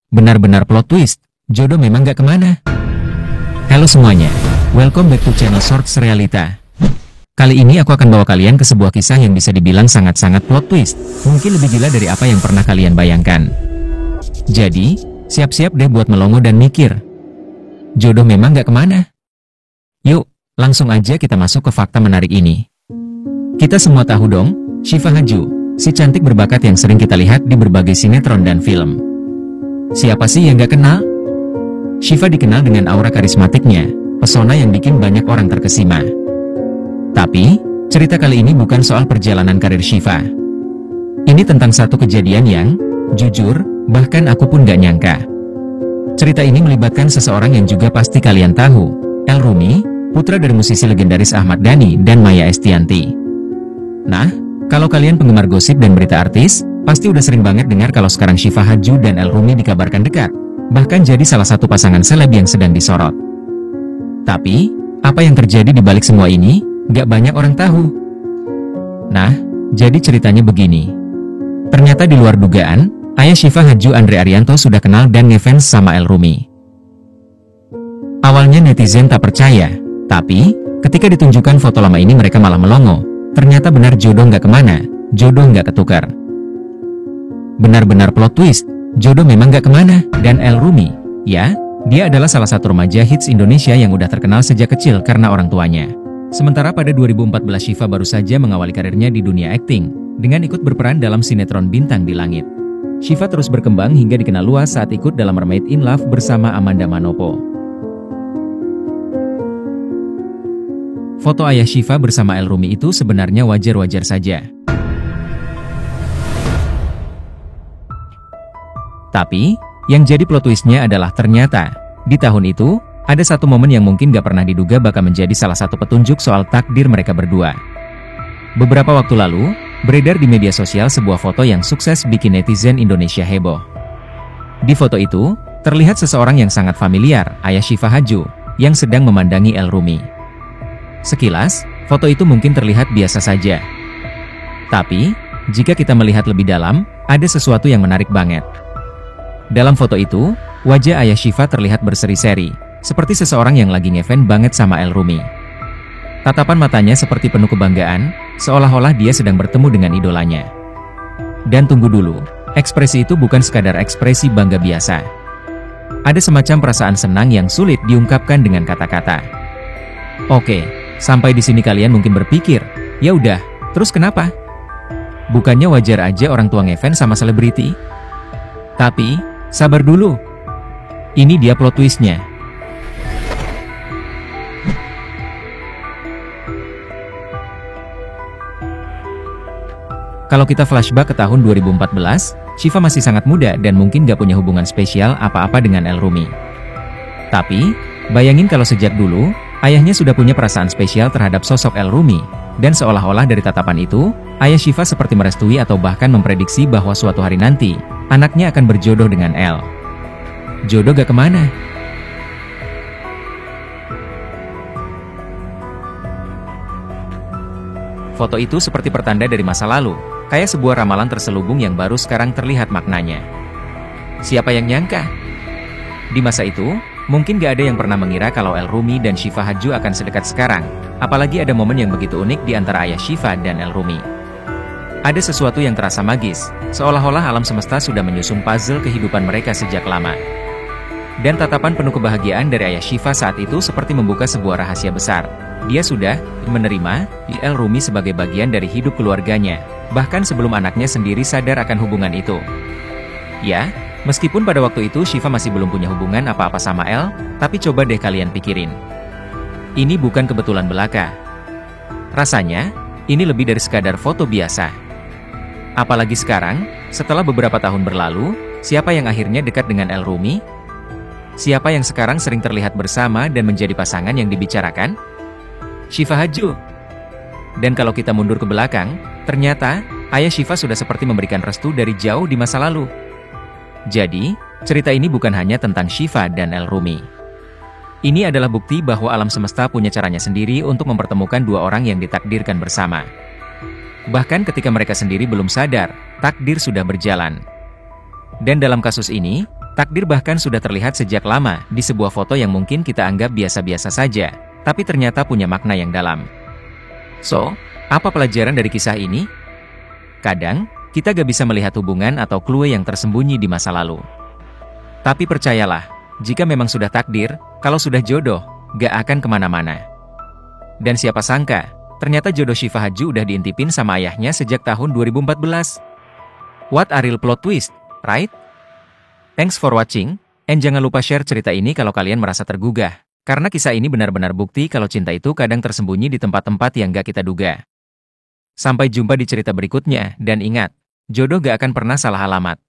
Benar-benar plot twist, jodoh memang gak kemana. Halo semuanya, welcome back to channel Shorts Realita. Kali ini aku akan bawa kalian ke sebuah kisah yang bisa dibilang sangat-sangat plot twist. Mungkin lebih gila dari apa yang pernah kalian bayangkan. Jadi, siap-siap deh buat melongo dan mikir. Jodoh memang gak kemana? Yuk, langsung aja kita masuk ke fakta menarik ini. Kita semua tahu dong, Syifa Haju, si cantik berbakat yang sering kita lihat di berbagai sinetron dan film. Siapa sih yang gak kenal? Syifa dikenal dengan aura karismatiknya, pesona yang bikin banyak orang terkesima. Tapi, cerita kali ini bukan soal perjalanan karir Syifa. Ini tentang satu kejadian yang, jujur, bahkan aku pun gak nyangka. Cerita ini melibatkan seseorang yang juga pasti kalian tahu, El Rumi, putra dari musisi legendaris Ahmad Dhani dan Maya Estianty. Nah, kalau kalian penggemar gosip dan berita artis, pasti udah sering banget dengar kalau sekarang Syifa Haju dan El Rumi dikabarkan dekat, bahkan jadi salah satu pasangan seleb yang sedang disorot. Tapi, apa yang terjadi di balik semua ini, gak banyak orang tahu. Nah, jadi ceritanya begini. Ternyata di luar dugaan, ayah Syifa Haju Andre Arianto sudah kenal dan ngefans sama El Rumi. Awalnya netizen tak percaya, tapi, ketika ditunjukkan foto lama ini mereka malah melongo. Ternyata benar jodoh gak kemana, jodoh gak ketukar. Benar-benar plot twist, jodoh memang gak kemana, dan El Rumi, ya, dia adalah salah satu remaja hits Indonesia yang udah terkenal sejak kecil karena orang tuanya. Sementara pada 2014 Syifa baru saja mengawali karirnya di dunia akting, dengan ikut berperan dalam sinetron Bintang di Langit. Syifa terus berkembang hingga dikenal luas saat ikut dalam Mermaid in Love bersama Amanda Manopo. Foto ayah Syifa bersama El Rumi itu sebenarnya wajar-wajar saja. Tapi, yang jadi plot twistnya adalah ternyata, di tahun itu, ada satu momen yang mungkin gak pernah diduga bakal menjadi salah satu petunjuk soal takdir mereka berdua. Beberapa waktu lalu, beredar di media sosial sebuah foto yang sukses bikin netizen Indonesia heboh. Di foto itu, terlihat seseorang yang sangat familiar, ayah Syifa Haju, yang sedang memandangi El Rumi. Sekilas, foto itu mungkin terlihat biasa saja. Tapi, jika kita melihat lebih dalam, ada sesuatu yang menarik banget. Dalam foto itu, wajah ayah Syifa terlihat berseri-seri, seperti seseorang yang lagi ngefans banget sama El Rumi. Tatapan matanya seperti penuh kebanggaan, seolah-olah dia sedang bertemu dengan idolanya. Dan tunggu dulu, ekspresi itu bukan sekadar ekspresi bangga biasa. Ada semacam perasaan senang yang sulit diungkapkan dengan kata-kata. Oke, sampai di sini kalian mungkin berpikir, ya udah, terus kenapa? Bukannya wajar aja orang tua ngefans sama selebriti? Tapi, sabar dulu. Ini dia plot twistnya. Kalau kita flashback ke tahun 2014, Syifa masih sangat muda dan mungkin gak punya hubungan spesial apa-apa dengan El Rumi. Tapi, bayangin kalau sejak dulu, ayahnya sudah punya perasaan spesial terhadap sosok El Rumi, dan seolah-olah dari tatapan itu, ayah Syifa seperti merestui atau bahkan memprediksi bahwa suatu hari nanti, anaknya akan berjodoh dengan El. Jodoh gak kemana? Foto itu seperti pertanda dari masa lalu, kayak sebuah ramalan terselubung yang baru sekarang terlihat maknanya. Siapa yang nyangka? Di masa itu, mungkin gak ada yang pernah mengira kalau El Rumi dan Syifa Haju akan sedekat sekarang, apalagi ada momen yang begitu unik di antara ayah Syifa dan El Rumi. Ada sesuatu yang terasa magis, seolah-olah alam semesta sudah menyusun puzzle kehidupan mereka sejak lama. Dan tatapan penuh kebahagiaan dari ayah Syifa saat itu seperti membuka sebuah rahasia besar. Dia sudah menerima El Rumi sebagai bagian dari hidup keluarganya, bahkan sebelum anaknya sendiri sadar akan hubungan itu. Ya, meskipun pada waktu itu Syifa masih belum punya hubungan apa-apa sama El, tapi coba deh kalian pikirin. Ini bukan kebetulan belaka. Rasanya, ini lebih dari sekadar foto biasa. Apalagi sekarang, setelah beberapa tahun berlalu, siapa yang akhirnya dekat dengan El Rumi? Siapa yang sekarang sering terlihat bersama dan menjadi pasangan yang dibicarakan? Syifa Haju. Dan kalau kita mundur ke belakang, ternyata, ayah Syifa sudah seperti memberikan restu dari jauh di masa lalu. Jadi, cerita ini bukan hanya tentang Syifa dan El Rumi. Ini adalah bukti bahwa alam semesta punya caranya sendiri untuk mempertemukan dua orang yang ditakdirkan bersama. Bahkan ketika mereka sendiri belum sadar, takdir sudah berjalan. Dan dalam kasus ini, Takdir bahkan sudah terlihat sejak lama di sebuah foto yang mungkin kita anggap biasa-biasa saja, tapi ternyata punya makna yang dalam. So, apa pelajaran dari kisah ini? Kadang, kita gak bisa melihat hubungan atau clue yang tersembunyi di masa lalu. Tapi percayalah, jika memang sudah takdir, kalau sudah jodoh, gak akan kemana-mana. Dan siapa sangka, ternyata jodoh Syifa Haju udah diintipin sama ayahnya sejak tahun 2014. What a real plot twist, right? Thanks for watching, and jangan lupa share cerita ini kalau kalian merasa tergugah. Karena kisah ini benar-benar bukti kalau cinta itu kadang tersembunyi di tempat-tempat yang gak kita duga. Sampai jumpa di cerita berikutnya, dan ingat, jodoh gak akan pernah salah alamat.